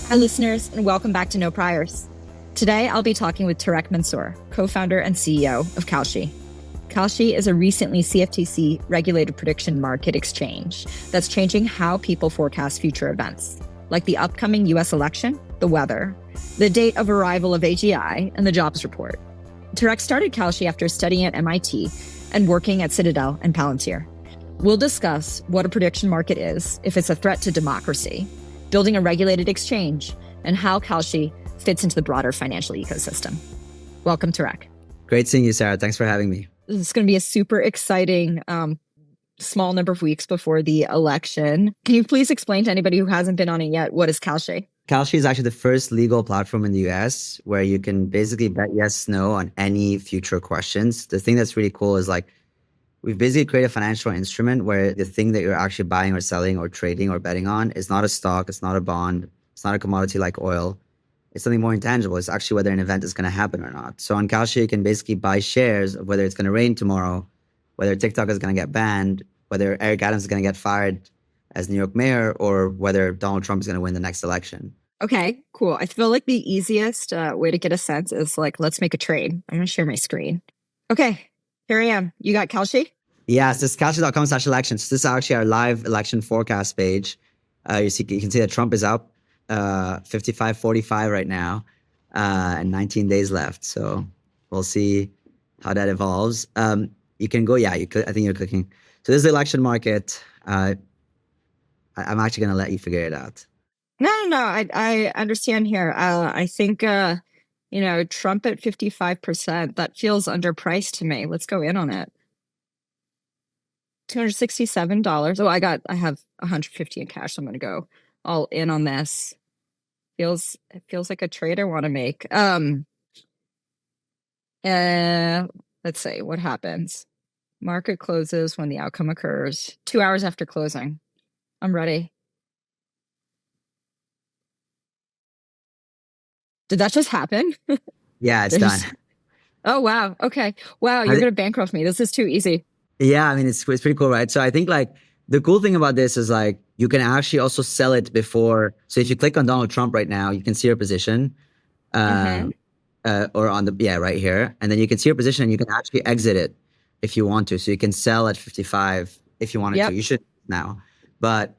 Hi, listeners, and welcome back to No Priors. Today, I'll be talking with Tarek Mansour, co-founder and CEO of Kalshi. Kalshi is a recently CFTC-regulated prediction market exchange that's changing how people forecast future events, like the upcoming U.S. election, the weather, the date of arrival of AGI, and the jobs report. Tarek started Kalshi after studying at MIT and working at Citadel and Palantir. We'll discuss what a prediction market is, if it's a threat to democracy, building a regulated exchange, and how Kalshi fits into the broader financial ecosystem. Welcome, Tarek. Great seeing you, Sarah. Thanks for having me. This is going to be a super exciting small number of weeks before the election. Can you please explain to anybody who hasn't been on it yet, what is Kalshi? Kalshi is actually the first legal platform in the US where you can basically bet yes, no on any future questions. The thing that's really cool is we've basically created a financial instrument where the thing that you're actually buying or selling or trading or betting on is not a stock, it's not a bond, it's not a commodity like oil. It's something more intangible. It's actually whether an event is going to happen or not. So on Kalshi, you can basically buy shares of whether it's going to rain tomorrow, whether TikTok is going to get banned, whether Eric Adams is going to get fired as New York mayor, or whether Donald Trump is going to win the next election. Okay, cool. I feel like the easiest way to get a sense is let's make a trade. I'm going to share my screen. Okay, here I am. You got Kalshi? Yes, this is kalshi.com/elections. This is actually our live election forecast page. You can see that Trump is up 55-45 right now, and 19 days left. So we'll see how that evolves. You can go, I think you're clicking. So this is the election market. I'm actually going to let you figure it out. No. I understand here. I think, Trump at 55%, that feels underpriced to me. Let's go in on it. $267. Oh, I have 150 in cash. So I'm going to go all in on this. It feels like a trade I want to make. Let's see what happens. Market closes when the outcome occurs. 2 hours after closing. I'm ready. Did that just happen? Yeah, it's done. Oh, wow. Okay. Wow, you're going to bankrupt me. This is too easy. Yeah, I mean, it's pretty cool, right? So I think the cool thing about this is you can actually also sell it before. So if you click on Donald Trump right now, you can see your position, or on right here, and then you can see your position and you can actually exit it if you want to. So you can sell at 55 if you wanted to. You should now, but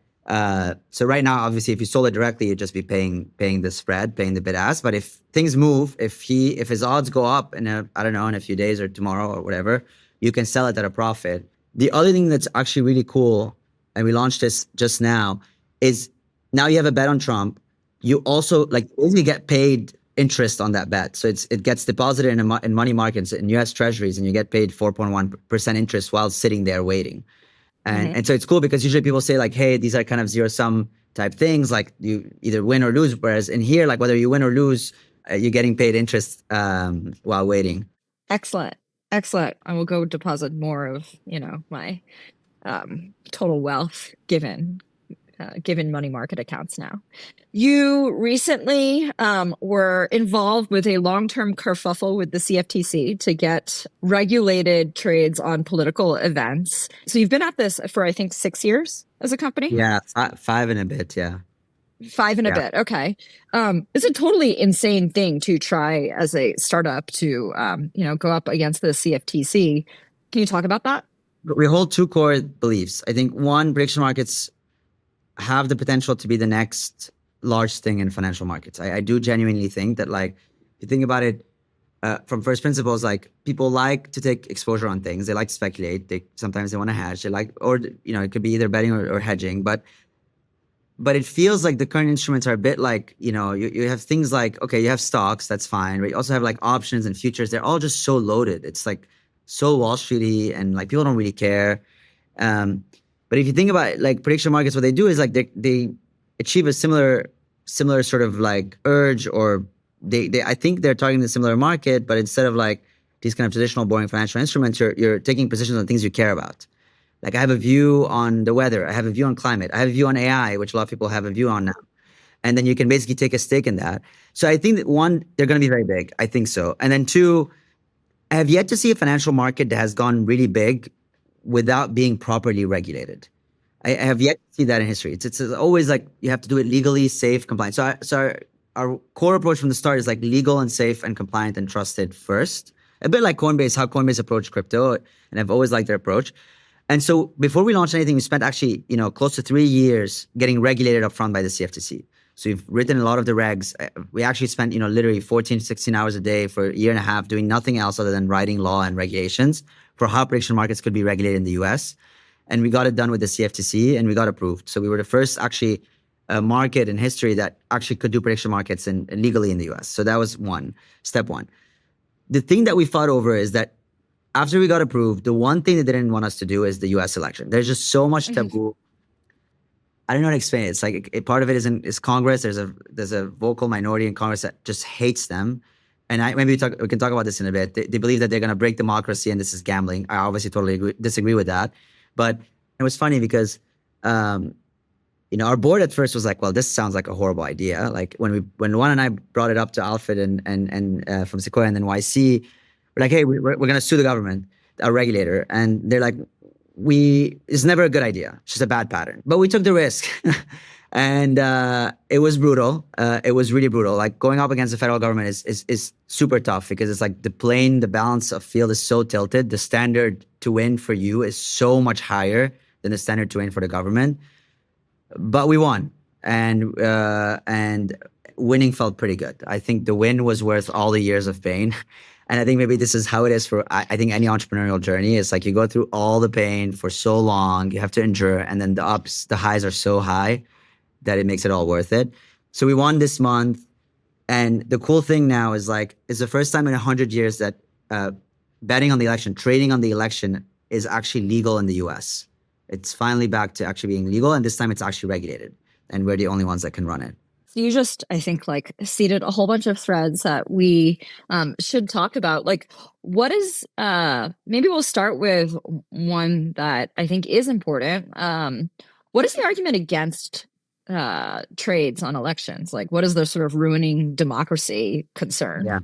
so right now, obviously, if you sold it directly, you'd just be paying the spread, paying the bid ask. But if things move, if his odds go up in in a few days or tomorrow or whatever, you can sell it at a profit. The other thing that's actually really cool, and we launched this just now, is now you have a bet on Trump. You also basically get paid interest on that bet. So it gets deposited in money markets, in U.S. Treasuries, and you get paid 4.1% interest while sitting there waiting. And so it's cool because usually people say hey, these are kind of zero-sum type things, you either win or lose. Whereas in here, whether you win or lose, you're getting paid interest while waiting. Excellent. I will go deposit more of, my total wealth given money market accounts now. You recently were involved with a long-term kerfuffle with the CFTC to get regulated trades on political events. So you've been at this for, I think, 6 years as a company? Yeah, 5 and a bit, yeah. 5 and a bit, okay. It's a totally insane thing to try as a startup to, go up against the CFTC. Can you talk about that? We hold 2 core beliefs. I think one, prediction markets have the potential to be the next large thing in financial markets. I do genuinely think that if you think about it from first principles, people like to take exposure on things. They like to speculate. Sometimes they want to hedge. It could be either betting or hedging. But it feels like the current instruments are a bit you have things you have stocks, that's fine. But you also have options and futures. They're all just so loaded. It's so Wall Streety, and people don't really care. But if you think about it, prediction markets, what they do is they achieve a similar sort of urge, or I think they're targeting a similar market, but instead of these kind of traditional boring financial instruments, you're taking positions on things you care about. I have a view on the weather, I have a view on climate, I have a view on AI, which a lot of people have a view on now. And then you can basically take a stake in that. So I think that 1, they're going to be very big. I think so. And then 2, I have yet to see a financial market that has gone really big without being properly regulated. I have yet to see that in history. It's always like you have to do it legally, safe, compliant. Our core approach from the start is like legal and safe and compliant and trusted first. A bit like Coinbase, how Coinbase approached crypto, and I've always liked their approach. And so before we launched anything, we spent actually, close to 3 years getting regulated upfront by the CFTC. So we've written a lot of the regs. We actually spent, literally 14, 16 hours a day for a year and a half doing nothing else other than writing law and regulations for how prediction markets could be regulated in the US. And we got it done with the CFTC and we got approved. So we were the first actually market in history that actually could do prediction markets legally in the US. So that was step one. The thing that we fought over is that after we got approved, the one thing that they didn't want us to do is the US election. There's just so much taboo. I don't know how to explain it. It's like part of it is Congress. There's a vocal minority in Congress that just hates them. And maybe we can talk about this in a bit. They believe that they're going to break democracy and this is gambling. I obviously totally disagree with that. But it was funny because, our board at first was like, well, this sounds like a horrible idea. Like when Juan and I brought it up to Alfred and from Sequoia and then YC, we're like, hey, we're going to sue the government, our regulator. And they're like, it's never a good idea. It's just a bad pattern. But we took the risk. And it was brutal. It was really brutal. Like going up against the federal government is super tough because it's like the balance of field is so tilted. The standard to win for you is so much higher than the standard to win for the government. But we won. And winning felt pretty good. I think the win was worth all the years of pain. And I think maybe this is how it is for, I think, any entrepreneurial journey. It's like you go through all the pain for so long, you have to endure, and then the highs are so high that it makes it all worth it. So we won this month. And the cool thing now is like, it's the first time in 100 years that betting on the election, trading on the election is actually legal in the US. It's finally back to actually being legal. And this time it's actually regulated. And we're the only ones that can run it. So you just, I think, like seeded a whole bunch of threads that we should talk about. Like, what is, maybe we'll start with one that I think is important. What is the argument against trades on elections? Like, what is the sort of ruining democracy concern? Yeah,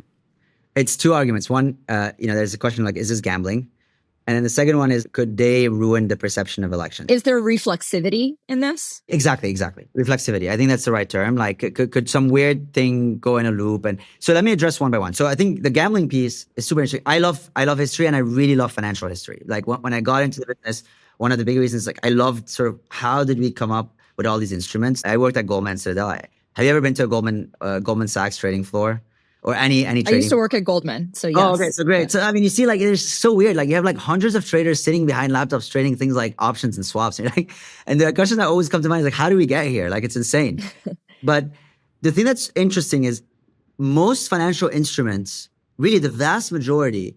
it's two arguments. One, there's a question like, is this gambling? And then the second one is, could they ruin the perception of elections? Is there reflexivity in this? Exactly. Reflexivity. I think that's the right term. Like, could some weird thing go in a loop? And so let me address one by one. So I think the gambling piece is super interesting. I love history and I really love financial history. Like when I got into the business, one of the big reasons, like I loved sort of how did we come up with all these instruments? I worked at Goldman Citadel. Have you ever been to a Goldman Sachs trading floor? Or any trading? I used to work at Goldman, so yes. Oh, okay, so great. So I mean, you see, like it's so weird. Like you have like hundreds of traders sitting behind laptops trading things like options and swaps. And the question that always comes to mind is like, how do we get here? Like it's insane. But the thing that's interesting is most financial instruments, really the vast majority,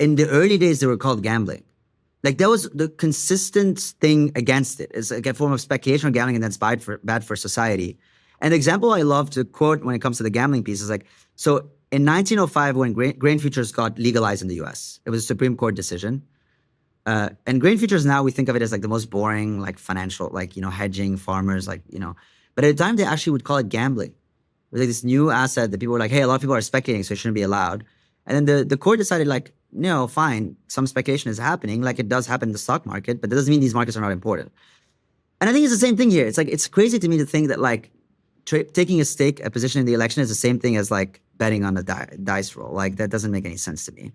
in the early days they were called gambling. Like that was the consistent thing against it. It's like a form of speculation or gambling, and that's bad for society. And the example I love to quote when it comes to the gambling piece is like, so in 1905, when grain futures got legalized in the US, it was a Supreme Court decision. And grain futures now, we think of it as like the most boring, like financial, like, hedging, farmers, like, But at the time, they actually would call it gambling. It was like this new asset that people were like, hey, a lot of people are speculating, so it shouldn't be allowed. And then the court decided like, no, fine, some speculation is happening, like it does happen in the stock market, but that doesn't mean these markets are not important. And I think it's the same thing here. It's like, it's crazy to me to think that like, taking a position in the election is the same thing as like betting on a dice roll. Like that doesn't make any sense to me.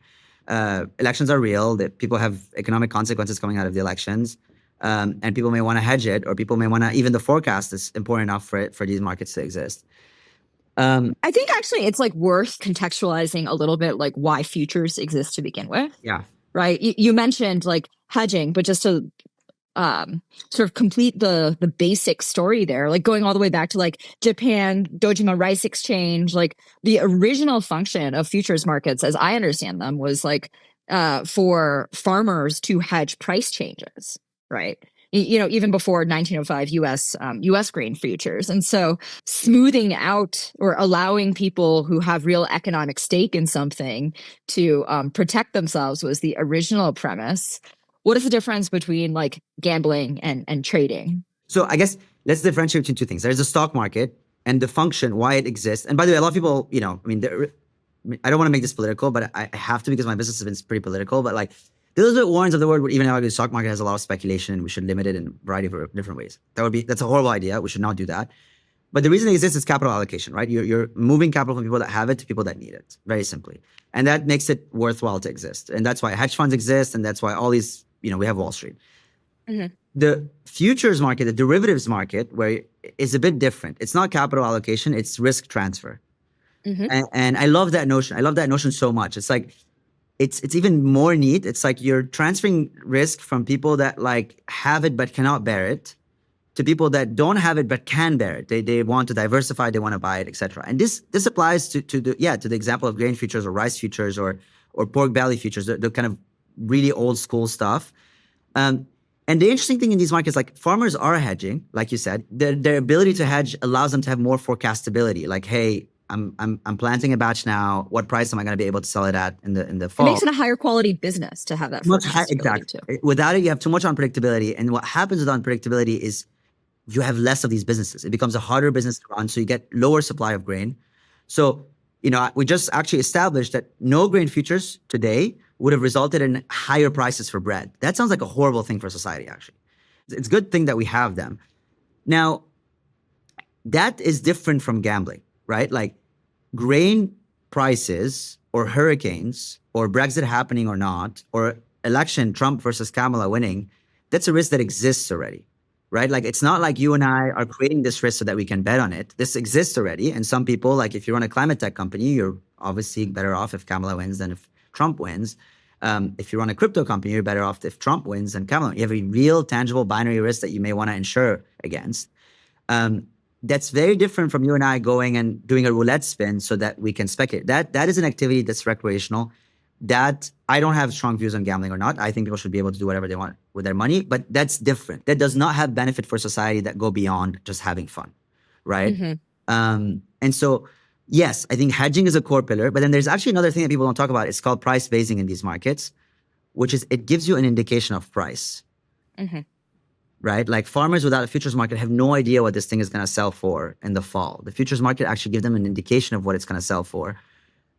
Elections are real. That people have economic consequences coming out of the elections, and people may want to hedge it, or people may want to. Even the forecast is important enough for these markets to exist. I think actually it's like worth contextualizing a little bit, like why futures exist to begin with. Yeah. Right. You mentioned like hedging, but just to sort of complete the basic story there, like going all the way back to like Japan, Dojima Rice Exchange, like the original function of futures markets, as I understand them, was like for farmers to hedge price changes, right? Even before 1905 US grain futures. And so smoothing out or allowing people who have real economic stake in something to protect themselves was the original premise. What is the difference between like gambling and trading? So I guess let's differentiate between two things. There's the stock market and the function, why it exists. And by the way, a lot of people, I don't want to make this political, but I have to because my business has been pretty political. But like Elizabeth Warren's of the world would even argue the stock market has a lot of speculation and we should limit it in a variety of different ways. That's a horrible idea. We should not do that. But the reason it exists is capital allocation, right? You're moving capital from people that have it to people that need it, very simply. And that makes it worthwhile to exist. And that's why hedge funds exist. And that's why all these, we have Wall Street. Mm-hmm. The futures market, the derivatives market, where is a bit different. It's not capital allocation, it's risk transfer. Mm-hmm. And I love that notion. I love that notion so much. It's like, it's even more neat. It's like you're transferring risk from people that like have it but cannot bear it to people that don't have it but can bear it. They want to diversify, they want to buy it, etc. And this applies to the example of grain futures or rice futures or pork belly futures, the kind of really old school stuff. And the interesting thing in these markets, like farmers are hedging, like you said, their ability to hedge allows them to have more forecastability. Like, hey, I'm planting a batch now. What price am I going to be able to sell it at in the fall? It makes it a higher quality business to have that forecastability exactly. too. Without it, you have too much unpredictability. And what happens with unpredictability is you have less of these businesses. It becomes a harder business to run, so you get lower supply of grain. So, we just actually established that no grain futures today would have resulted in higher prices for bread. That sounds like a horrible thing for society, actually. It's a good thing that we have them. Now, that is different from gambling, right? Like grain prices or hurricanes or Brexit happening or not, or election, Trump versus Kamala winning, that's a risk that exists already. Right? Like, it's not like you and I are creating this risk so that we can bet on it. This exists already. And some people, like if you run a climate tech company, you're obviously better off if Kamala wins than if Trump wins. If you run a crypto company, you're better off if Trump wins than Kamala. You have a real, tangible binary risk that you may want to insure against. That's very different from you and I going and doing a roulette spin so that we can speculate. That is an activity that's recreational. That I don't have strong views on gambling or not. I think people should be able to do whatever they want with their money, but that's different. That does not have benefit for society that go beyond just having fun, right? Mm-hmm. And so, yes, I think hedging is a core pillar, but then there's actually another thing that people don't talk about. It's called price basing in these markets, which is it gives you an indication of price, mm-hmm. right? Like farmers without a futures market have no idea what this thing is going to sell for in the fall. The futures market actually gives them an indication of what it's going to sell for.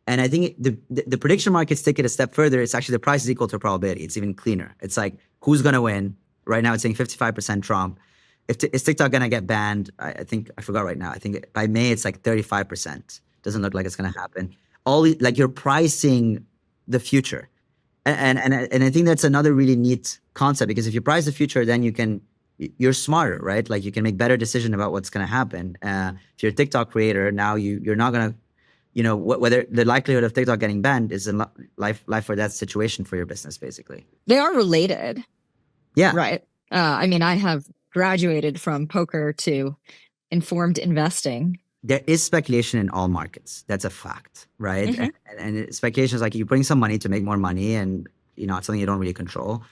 And I think the prediction markets take it a step further. It's actually the price is equal to probability. It's even cleaner. It's like, who's going to win? Right now it's saying 55% Trump. Is TikTok going to get banned? I forgot right now. I think by May it's like 35%. Doesn't look like it's going to happen. Like you're pricing the future. And I think that's another really neat concept, because if you price the future, then you're smarter, right? Like you can make better decision about what's going to happen. If you're a TikTok creator, now you're not going to, whether the likelihood of TikTok getting banned is a life or death situation for your business, basically. They are related. Yeah. Right. I mean, I have graduated from poker to informed investing. There is speculation in all markets. That's a fact, right? Mm-hmm. And speculation is like you're putting some money to make more money, and it's something you don't really control.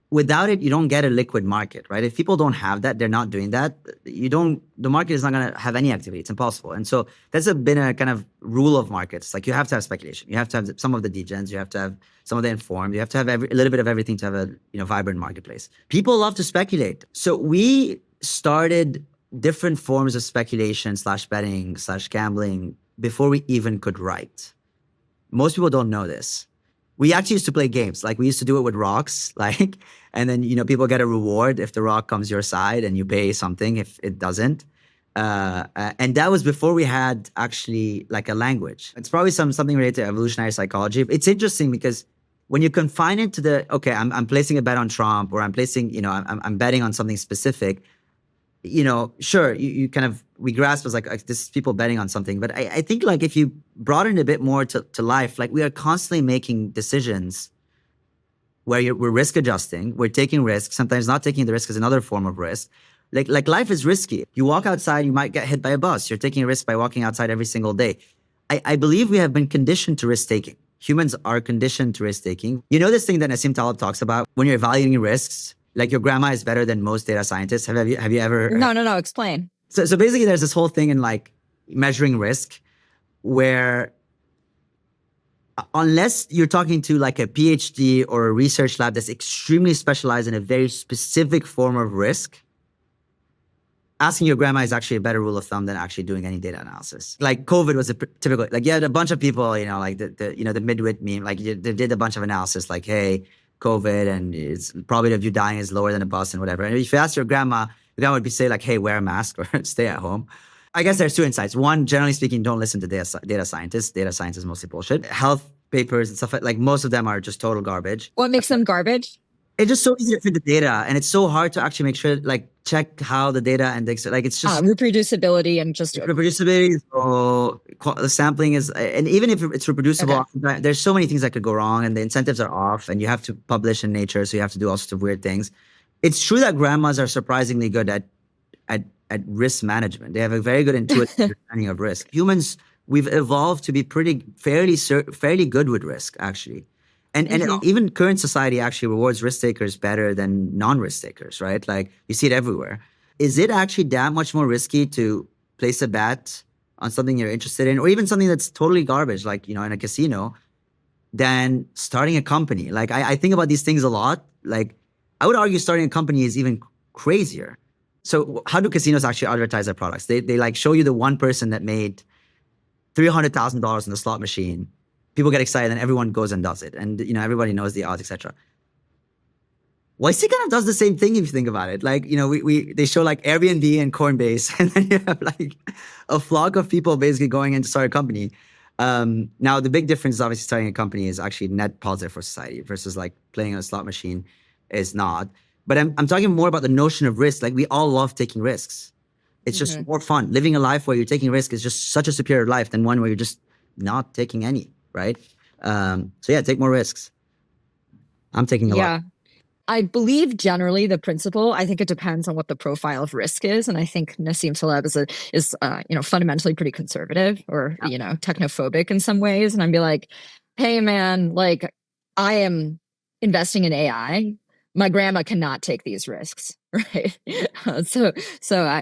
Without it, you don't get a liquid market, right? If people don't have that, they're not doing that, the market is not going to have any activity. It's impossible. And so that's been a kind of rule of markets. Like you have to have speculation. You have to have some of the degens. You have to have some of the informed. You have to have a little bit of everything to have a vibrant marketplace. People love to speculate. So we started different forms of speculation / betting / gambling before we even could write. Most people don't know this. We actually used to play games. Like we used to do it with rocks, and then, people get a reward if the rock comes your side, and you pay something if it doesn't. And that was before we had actually like a language. It's probably something related to evolutionary psychology. It's interesting because when you confine it to I'm placing a bet on Trump, or I'm placing, I'm betting on something specific, sure, you kind of, we grasp as like this is people betting on something. But I think like if you broaden it a bit more to life, like we are constantly making decisions where we're risk adjusting, we're taking risks. Sometimes not taking the risk is another form of risk. Like life is risky. You walk outside, you might get hit by a bus. You're taking a risk by walking outside every single day. I believe we have been conditioned to risk taking. Humans are conditioned to risk taking. This thing that Nassim Taleb talks about when you're evaluating risks. Like your grandma is better than most data scientists. Have you ever? No. Explain. So basically, there's this whole thing in like measuring risk, where unless you're talking to like a PhD or a research lab that's extremely specialized in a very specific form of risk, asking your grandma is actually a better rule of thumb than actually doing any data analysis. Like COVID was a typical, like you had a bunch of people, like the midwit meme, like they did a bunch of analysis, like, hey, COVID, and it's probability of you dying is lower than a bus and whatever. And if you ask your grandma would be say like, hey, wear a mask or stay at home. I guess there's two insights. One, generally speaking, don't listen to data scientists. Data science is mostly bullshit. Health papers and stuff like most of them are just total garbage. What makes them garbage? It's just so easy to fit the data, and it's so hard to actually make sure, like, check how the data and like it's just reproducibility and just reproducibility. So the sampling is, and even if it's reproducible, there's so many things that could go wrong, and the incentives are off, and you have to publish in Nature, so you have to do all sorts of weird things. It's true that grandmas are surprisingly good at risk management. They have a very good intuitive understanding of risk. Humans, we've evolved to be fairly good with risk, actually. And even current society actually rewards risk takers better than non-risk takers, right? Like, you see it everywhere. Is it actually that much more risky to place a bet on something you're interested in, or even something that's totally garbage, like, in a casino, than starting a company? Like, I think about these things a lot. Like, I would argue starting a company is even crazier. So how do casinos actually advertise their products? They like show you the one person that made $300,000 in the slot machine. People get excited and everyone goes and does it. And, everybody knows the odds, etc. YC kind of does the same thing if you think about it. Like, they show like Airbnb and Coinbase, and then you have like a flock of people basically going in to start a company. Now, the big difference is obviously starting a company is actually net positive for society versus like playing on a slot machine is not. But I'm talking more about the notion of risk. Like, we all love taking risks. It's just more fun. Living a life where you're taking risk is just such a superior life than one where you're just not taking any. Right? So yeah, take more risks. I'm taking a lot. I believe generally the principle, I think it depends on what the profile of risk is. And I think Nassim Taleb is fundamentally pretty conservative or, technophobic in some ways. And I'd be like, hey man, like, I am investing in AI. My grandma cannot take these risks. Right. So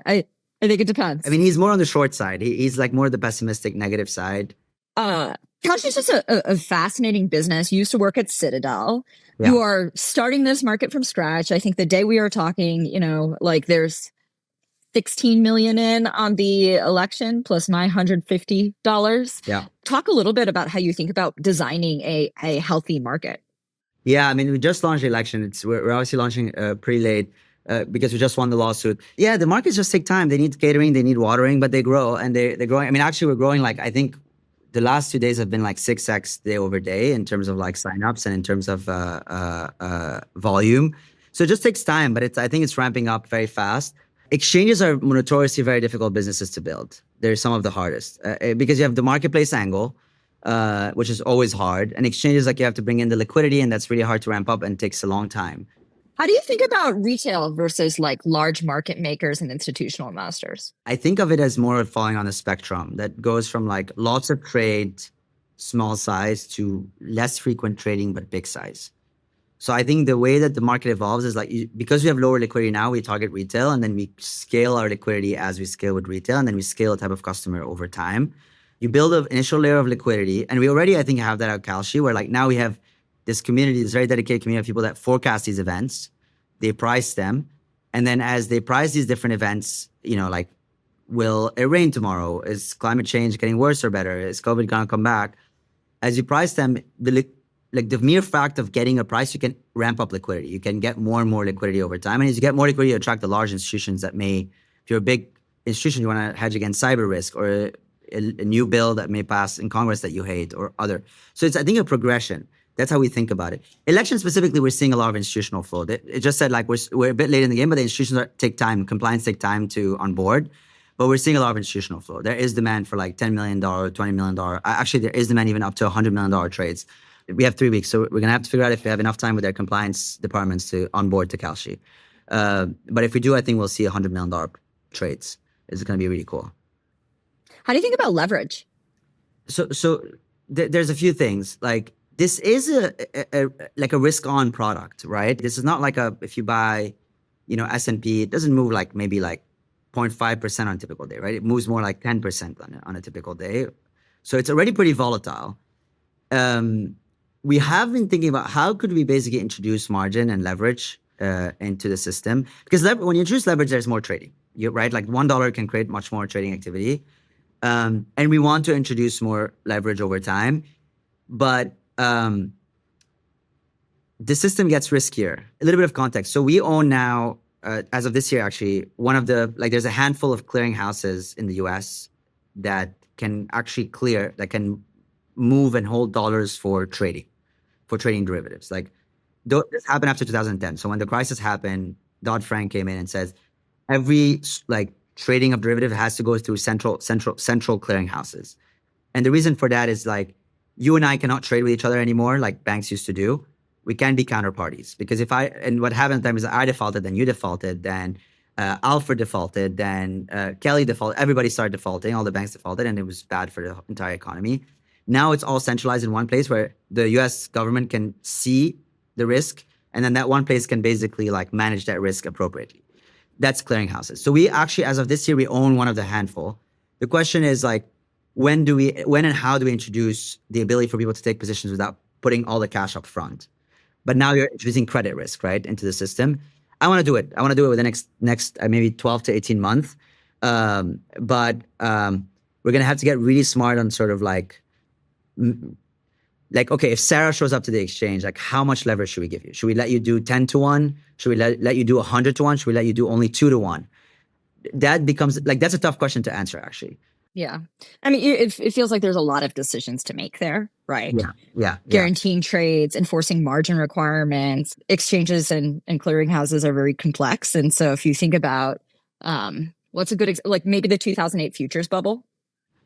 I think it depends. I mean, he's more on the short side. He's like more the pessimistic, negative side. Kalshi is just a fascinating business. You used to work at Citadel. Yeah. You are starting this market from scratch. I think the day we are talking, like, there's 16 million in on the election plus my $150. Yeah. Talk a little bit about how you think about designing a healthy market. Yeah, I mean, we just launched the election. We're obviously launching pretty late because we just won the lawsuit. Yeah, the markets just take time. They need catering, they need watering, but they grow, and they're growing. I mean, actually, we're growing, like, I think the last 2 days have been like 6x day over day in terms of like signups and in terms of volume. So it just takes time, but I think it's ramping up very fast. Exchanges are notoriously very difficult businesses to build. They're some of the hardest because you have the marketplace angle, which is always hard. And exchanges, like, you have to bring in the liquidity, and that's really hard to ramp up and takes a long time. How do you think about retail versus like large market makers and institutional investors? I think of it as more of falling on a spectrum that goes from like lots of trade, small size, to less frequent trading, but big size. So I think the way that the market evolves is like, because we have lower liquidity now, we target retail, and then we scale our liquidity as we scale with retail, and then we scale the type of customer over time. You build an initial layer of liquidity, and we already, I think, have that at Kalshi, where like now we have this community, this very dedicated community of people that forecast these events, they price them, and then as they price these different events, like, will it rain tomorrow? Is climate change getting worse or better? Is COVID gonna come back? As you price them, the mere fact of getting a price, you can ramp up liquidity. You can get more and more liquidity over time, and as you get more liquidity, you attract the large institutions that may, if you're a big institution, you want to hedge against cyber risk or a new bill that may pass in Congress that you hate or other. So it's, I think, a progression. That's how we think about it. Election specifically, we're seeing a lot of institutional flow. It just said like we're a bit late in the game, but the institutions take time. Compliance take time to onboard, but we're seeing a lot of institutional flow. There is demand for like $10 million, $20 million. Actually, there is demand even up to $100 million trades. We have 3 weeks, so we're going to have to figure out if we have enough time with their compliance departments to onboard to Kalshi. But if we do, I think we'll see $100 million trades. It's going to be really cool. How do you think about leverage? So there's a few things. Like, this is a risk-on product, right? This is not like if you buy, S&P, it doesn't move like maybe like 0.5% on a typical day, right? It moves more like 10% on a typical day. So it's already pretty volatile. We have been thinking about how could we basically introduce margin and leverage into the system, because when you introduce leverage, there's more trading, right? Like $1 can create much more trading activity. And we want to introduce more leverage over time. But the system gets riskier. A little bit of context. So we own now, as of this year, actually, one of the, like, there's a handful of clearinghouses in the US that can actually clear, that can move and hold dollars for trading derivatives. Like, this happened after 2010. So when the crisis happened, Dodd-Frank came in and says every like trading of derivative has to go through central clearinghouses. And the reason for that is, like, you and I cannot trade with each other anymore like banks used to do. We can be counterparties, because and what happened at the time is I defaulted, then you defaulted, then Alfred defaulted, then Kelly defaulted, everybody started defaulting, all the banks defaulted, and it was bad for the entire economy. Now it's all centralized in one place where the US government can see the risk, and then that one place can basically like manage that risk appropriately. That's clearinghouses. So we actually, as of this year, we own one of the handful. The question is, like, when and how do we introduce the ability for people to take positions without putting all the cash up front? But now you're introducing credit risk, right, into the system. I want to do it. I want to do it with the next maybe 12 to 18 months. But we're going to have to get really smart on sort of like, okay, if Sarah shows up to the exchange, like, how much leverage should we give you? Should we let you do 10 to 1? Should we let you do 100 to 1? Should we let you do only 2 to 1? That becomes, like, that's a tough question to answer, actually. Yeah. I mean, it feels like there's a lot of decisions to make there, right? Yeah. Guaranteeing trades, enforcing margin requirements, exchanges and clearinghouses are very complex. And so if you think about what's a good, like maybe the 2008 futures bubble,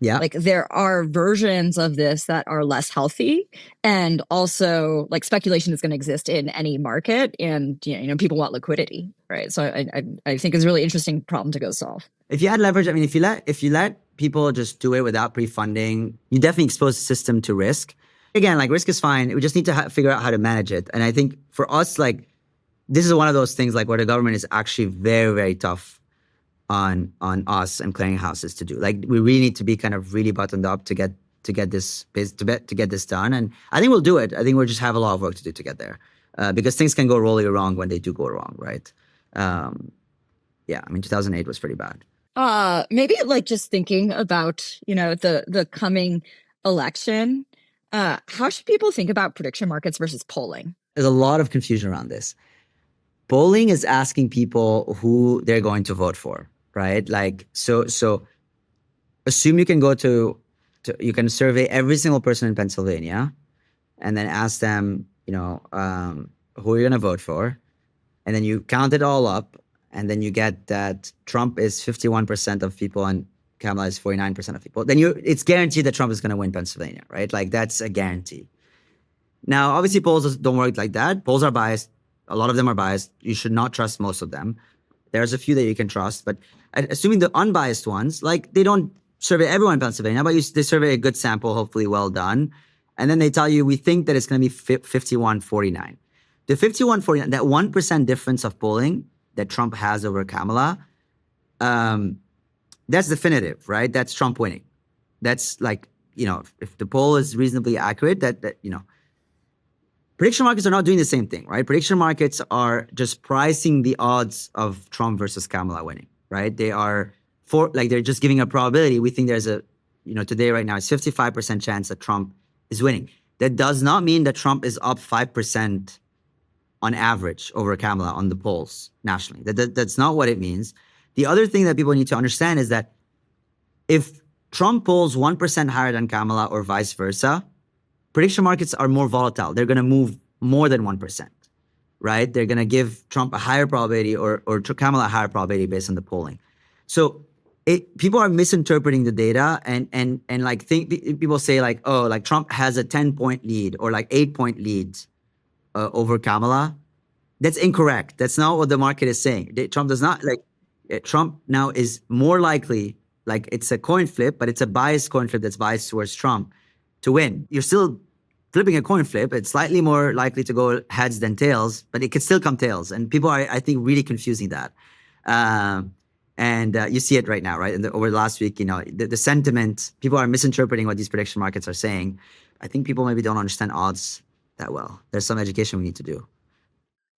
like there are versions of this that are less healthy, and also like speculation is going to exist in any market, and people want liquidity, right? So I think it's a really interesting problem to go solve. If you add leverage, I mean, if you let people just do it without pre-funding, you definitely expose the system to risk. Again, like, risk is fine. We just need to figure out how to manage it. And I think for us, like, this is one of those things, like, where the government is actually very, very tough on us and clearinghouses to do. Like, we really need to be kind of really buttoned up to get this done. And I think we'll do it. I think we'll just have a lot of work to do to get there, because things can go really wrong when they do go wrong, right? Yeah, I mean, 2008 was pretty bad. Maybe like just thinking about, the coming election, how should people think about prediction markets versus polling? There's a lot of confusion around this. Polling is asking people who they're going to vote for, right? Like, so assume you can go you can survey every single person in Pennsylvania and then ask them, who you're going to vote for. And then you count it all up, and then you get that Trump is 51% of people and Kamala is 49% of people. Then it's guaranteed that Trump is going to win Pennsylvania, right? Like, that's a guarantee. Now, obviously, polls don't work like that. Polls are biased. A lot of them are biased. You should not trust most of them. There's a few that you can trust, but assuming the unbiased ones, like, they don't survey everyone in Pennsylvania, but they survey a good sample, hopefully well done. And then they tell you, we think that it's going to be 51-49. The 51-49, that 1% difference of polling that Trump has over Kamala, that's definitive, right? That's Trump winning. That's like, if the poll is reasonably accurate, prediction markets are not doing the same thing, right? Prediction markets are just pricing the odds of Trump versus Kamala winning, right? They are they're just giving a probability. We think there's today right now it's 55% chance that Trump is winning. That does not mean that Trump is up 5% on average over Kamala on the polls nationally. That's not what it means. The other thing that people need to understand is that if Trump polls 1% higher than Kamala or vice versa, prediction markets are more volatile. They're going to move more than 1%, right? They're going to give Trump a higher probability or Kamala a higher probability based on the polling. So people are misinterpreting the data and like people say like, oh, like Trump has a 10-point lead or like 8-point lead over Kamala. That's incorrect. That's not what the market is saying. Trump does not Trump now is more likely, like, it's a coin flip, but it's a biased coin flip that's biased towards Trump to win. You're still flipping a coin flip. It's slightly more likely to go heads than tails, but it could still come tails. And people are, I think, really confusing that. And you see it right now, right? Over the last week, the sentiment, people are misinterpreting what these prediction markets are saying. I think people maybe don't understand odds that well. There's some education we need to do.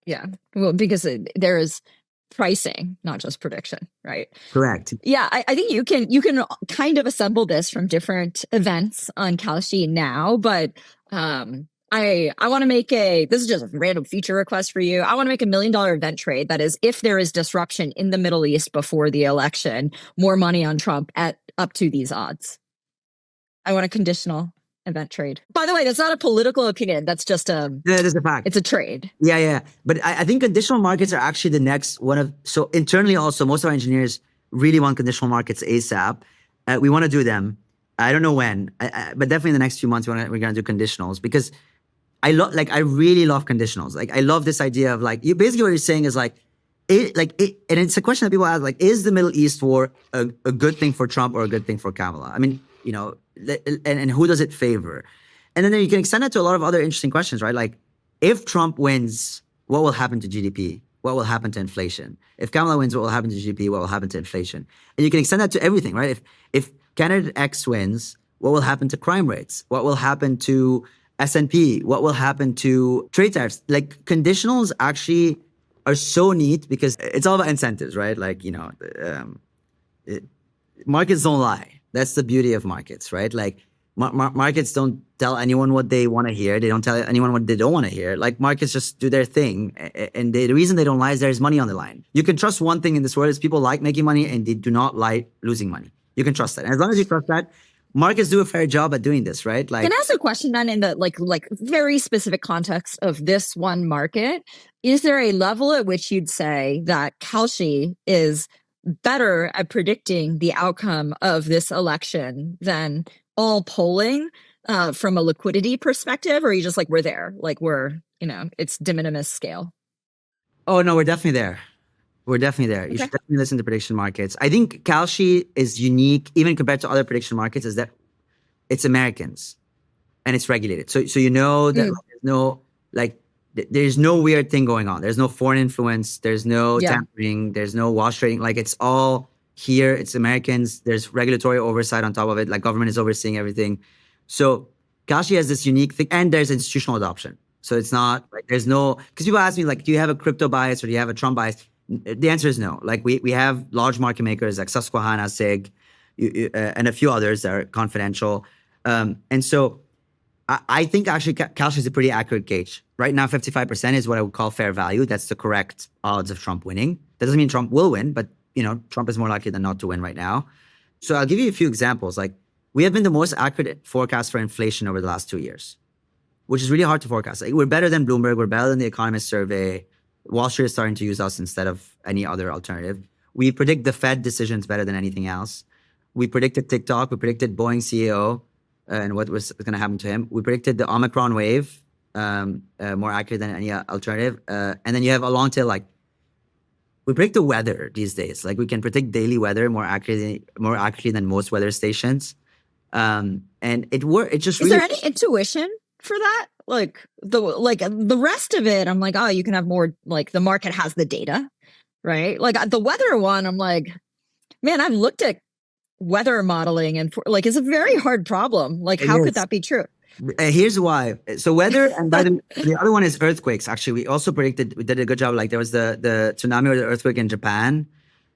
Yeah, well, because there is pricing, not just prediction, right? Correct. Yeah, I think you can kind of assemble this from different events on Kalshi now, but I want to make this is just a random feature request for you. I want to make $1 million event trade. That is, if there is disruption in the Middle East before the election, more money on Trump at up to these odds. I want a conditional event trade. By the way, that's not a political opinion. That's just That is a fact. it's a trade. Yeah. But I think conditional markets are actually the next one of, so internally also, most of our engineers really want conditional markets ASAP. We want to do them. I don't know when, but definitely in the next few months, we're going to do conditionals because I really love conditionals. Like, I love this idea of like, you basically what you're saying is like, and it's a question that people ask, like, is the Middle East war a good thing for Trump or a good thing for Kamala? I mean, and who does it favor? And then you can extend that to a lot of other interesting questions, right? Like, if Trump wins, what will happen to GDP? What will happen to inflation? If Kamala wins, what will happen to GDP? What will happen to inflation? And you can extend that to everything, right? If candidate X wins, what will happen to crime rates? What will happen to S&P? What will happen to trade tariffs? Like, conditionals actually are so neat because it's all about incentives, right? Like, markets don't lie. That's the beauty of markets, right? Like, markets don't tell anyone what they want to hear. They don't tell anyone what they don't want to hear. Like, markets just do their thing. And the reason they don't lie is there's money on the line. You can trust one thing in this world is people like making money and they do not like losing money. You can trust that. And as long as you trust that, markets do a fair job at doing this, right? Like, can I ask a question then in the like very specific context of this one market? Is there a level at which you'd say that Kalshi is better at predicting the outcome of this election than all polling from a liquidity perspective? Or are you just like, we're there, like it's de minimis scale? oh no, we're definitely there. We're definitely there. You Okay. should definitely listen to prediction markets. I think Kalshi is unique, even compared to other prediction markets, is that it's Americans and it's regulated. So that there's no weird thing going on. There's no foreign influence. There's no tampering. There's no wash trading. Like, it's all here. It's Americans. There's regulatory oversight on top of it. Like, government is overseeing everything. So Kalshi has this unique thing, and there's institutional adoption. So it's not like there's no, because people ask me, like, do you have a crypto bias or do you have a Trump bias? The answer is no. Like, we have large market makers like Susquehanna, SIG, and a few others that are confidential. And so I think actually Kalshi is a pretty accurate gauge. Right now, 55% is what I would call fair value. That's the correct odds of Trump winning. That doesn't mean Trump will win, but Trump is more likely than not to win right now. So I'll give you a few examples. Like, we have been the most accurate forecast for inflation over the last 2 years, which is really hard to forecast. Like, we're better than Bloomberg. We're better than the Economist survey. Wall Street is starting to use us instead of any other alternative. We predict the Fed decisions better than anything else. We predicted TikTok. We predicted Boeing CEO and what was going to happen to him. We predicted the Omicron wave more accurate than any alternative. And then you have a long tail, like, we predict the weather these days. Like, we can predict daily weather more accurately than most weather stations. And it worked. It just is really. there any intuition for that? Like the rest of it, I'm like, oh, you can have more, like, the market has the data, right? Like, the weather one, I'm like, man, I've looked at weather modeling and it's a very hard problem. Like, how could that be true? Here's why. So weather, and the other one is earthquakes. Actually, we also predicted, we did a good job. Like, there was the tsunami or the earthquake in Japan,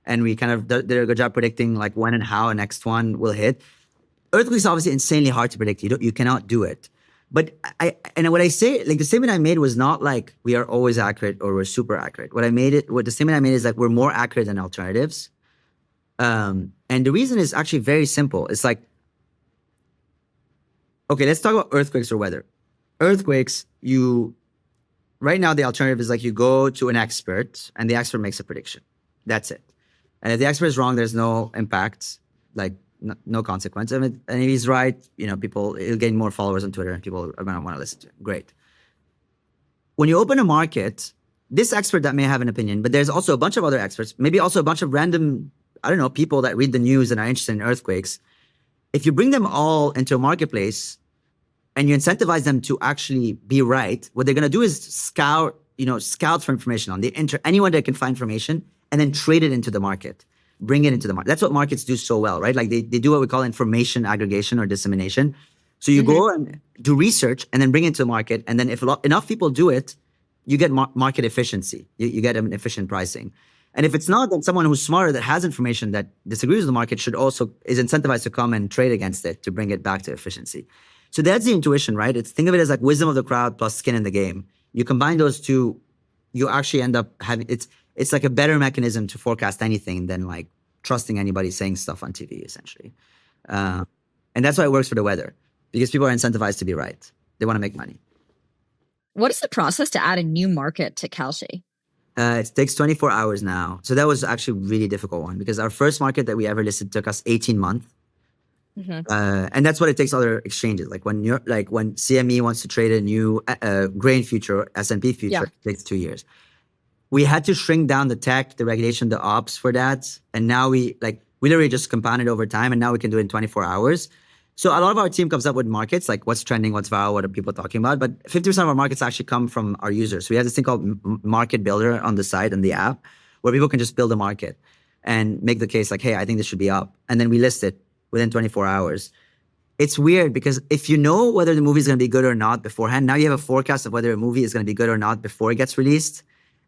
and we kind of did a good job predicting like when and how a next one will hit. Earthquakes are obviously insanely hard to predict. You cannot do it. But what I say, like, the statement I made was not like we are always accurate or we're super accurate. The statement I made is like we're more accurate than alternatives. And the reason is actually very simple. It's like, okay, let's talk about earthquakes or weather. Earthquakes, right now the alternative is like you go to an expert and the expert makes a prediction. That's it. And if the expert is wrong, there's no impact, like no consequence. And if he's right, he'll gain more followers on Twitter and people are going to want to listen to him. Great. When you open a market, this expert that may have an opinion, but there's also a bunch of other experts, maybe also a bunch of random, people that read the news and are interested in earthquakes. If you bring them all into a marketplace and you incentivize them to actually be right, what they're going to do is scout for information on the anyone that can find information and then trade it into the market, bring it into the market. That's what markets do so well, right? Like, they do what we call information aggregation or dissemination. So you go and do research and then bring it to the market. And then if enough people do it, you get market efficiency. You get an efficient pricing. And if it's not, then someone who's smarter that has information that disagrees with the market is incentivized to come and trade against it to bring it back to efficiency. So that's the intuition, right? It's think of it as like wisdom of the crowd plus skin in the game. You combine those two, you actually end up having it's like a better mechanism to forecast anything than like trusting anybody saying stuff on TV, essentially. Uh, and that's why it works for the weather, because people are incentivized to be right. They want to make money. What is the process to add a new market to Kalshi? It takes 24 hours now. So that was actually a really difficult one because our first market that we ever listed took us 18 months. And that's what it takes other exchanges. Like when CME wants to trade a new grain future, S&P future, it takes 2 years. We had to shrink down the tech, the regulation, the ops for that. And now we literally just compounded over time, and now we can do it in 24 hours. So a lot of our team comes up with markets, like what's trending, what's viral, what are people talking about. But 50% of our markets actually come from our users. So we have this thing called Market Builder on the site and the app, where people can just build a market and make the case like, hey, I think this should be up. And then we list it within 24 hours. It's weird because if you know whether the movie is going to be good or not beforehand, now you have a forecast of whether a movie is going to be good or not before it gets released.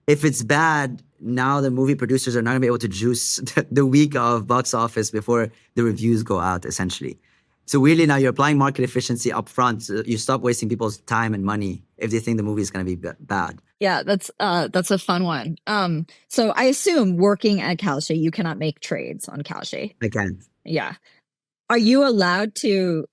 If it's bad, now the movie producers are not going to be able to juice the week of box office before the reviews go out, essentially. So weirdly, now you're applying market efficiency up front. So you stop wasting people's time and money if they think the movie is going to be bad. Yeah, that's a fun one. So I assume working at Kalshi, you cannot make trades on Kalshi. I can't. Yeah. Are you allowed to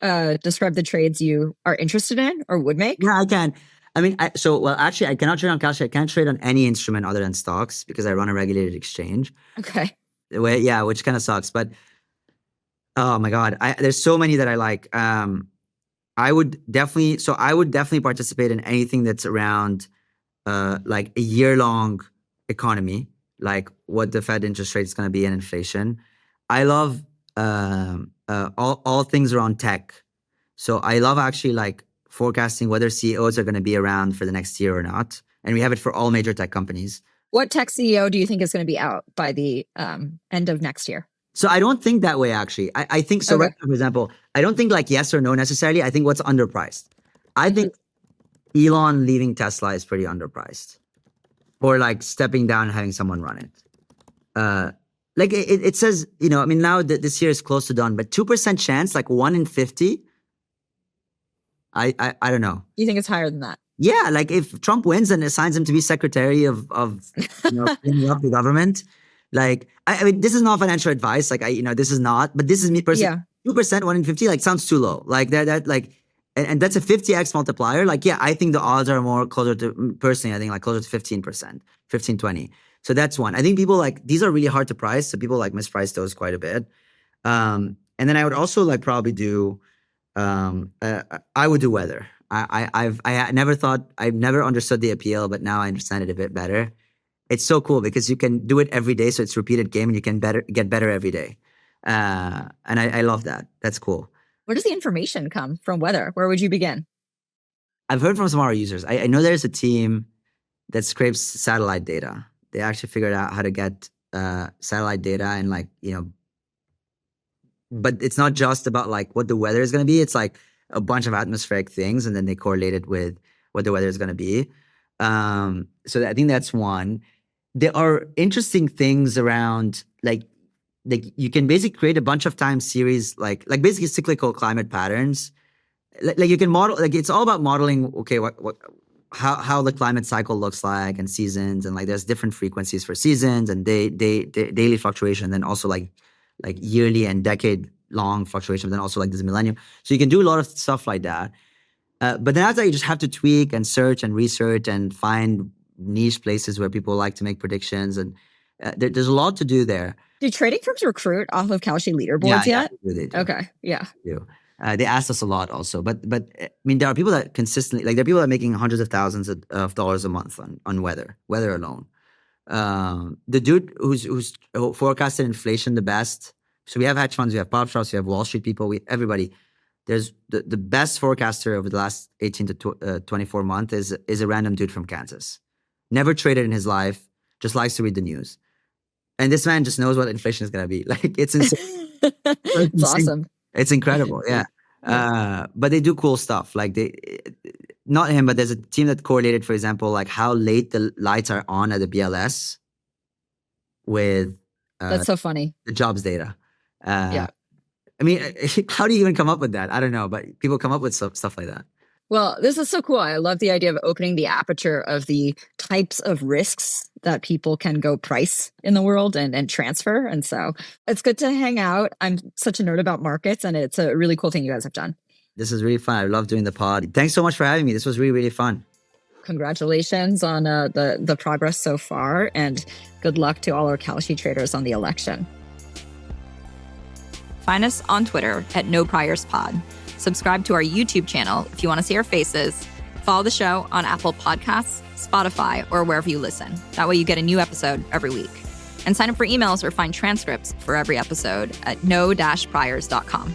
describe the trades you are interested in or would make? Yeah, I can. I mean, actually, I cannot trade on Kalshi. I can't trade on any instrument other than stocks because I run a regulated exchange. Okay. Yeah, which kind of sucks. But oh my God, there's so many that I like. I would definitely participate in anything that's around like a year-long economy, like what the Fed interest rate is going to be and inflation. I love all things around tech. So I love actually like forecasting whether CEOs are going to be around for the next year or not. And we have it for all major tech companies. What tech CEO do you think is going to be out by the end of next year? So I don't think that way, actually. I think, so Okay. right now, for example, I don't think like yes or no necessarily. I think what's underpriced. I think Elon leaving Tesla is pretty underpriced. Or like stepping down and having someone run it. Like it says, you know, I mean, now that this year is close to done, but 2% chance, like 1 in 50. I don't know. You think it's higher than that? Yeah, like if Trump wins and assigns him to be secretary of cleaning up the government, like I mean, this is not financial advice. Like this is not, but this is me personally. 2%, 1 in 50, like sounds too low. Like that like, and that's a 50x multiplier. Like, yeah, I think the odds are more closer to, personally, I think like closer to 15%, 15, 20. So that's one. I think people like, these are really hard to price. So people like misprice those quite a bit. And then I would also like probably do, I would do weather. I've never understood the appeal, but now I understand it a bit better. It's so cool because you can do it every day. So it's repeated game and you can get better every day. And I love that. That's cool. Where does the information come from weather? Where would you begin? I've heard from some of our users. I know there's a team that scrapes satellite data. They actually figured out how to get satellite data and like, but it's not just about like what the weather is going to be. It's like a bunch of atmospheric things, and then they correlate it with what the weather is going to be. So I think that's one. There are interesting things around like you can basically create a bunch of time series, like basically cyclical climate patterns. Like you can model, like it's all about modeling. Okay, how the climate cycle looks like and seasons, and like there's different frequencies for seasons and daily fluctuation, then also like yearly and decade long fluctuations, then also like this millennium. So you can do a lot of stuff like that. But then after that, you just have to tweak and search and research and find niche places where people like to make predictions. And there's a lot to do there. Do trading firms recruit off of Kalshi leaderboards yet? Yeah, they do. Okay, yeah. They do. They asked us a lot also, but I mean, there are people that consistently, like there are people that are making hundreds of thousands of dollars a month on weather alone. The dude who's forecasted inflation the best. So we have hedge funds, we have prop shops, we have Wall Street people, everybody. There's the best forecaster over the last 18 to 24 months is a random dude from Kansas. Never traded in his life, just likes to read the news. And this man just knows what inflation is going to be. Like it's insane. It's awesome. It's incredible, yeah. But they do cool stuff. Like not him, but there's a team that correlated, for example, like how late the lights are on at the BLS with that's so funny. the jobs data. Yeah. I mean, how do you even come up with that? I don't know, but people come up with stuff like that. Well, this is so cool. I love the idea of opening the aperture of the types of risks that people can go price in the world and transfer. And so it's good to hang out. I'm such a nerd about markets, and it's a really cool thing you guys have done. This is really fun. I love doing the pod. Thanks so much for having me. This was really, really fun. Congratulations on the progress so far, and good luck to all our Kalshi traders on the election. Find us on Twitter at NoPriorsPod. Subscribe to our YouTube channel if you want to see our faces. Follow the show on Apple Podcasts, Spotify, or wherever you listen. That way you get a new episode every week. And sign up for emails or find transcripts for every episode at no-priors.com.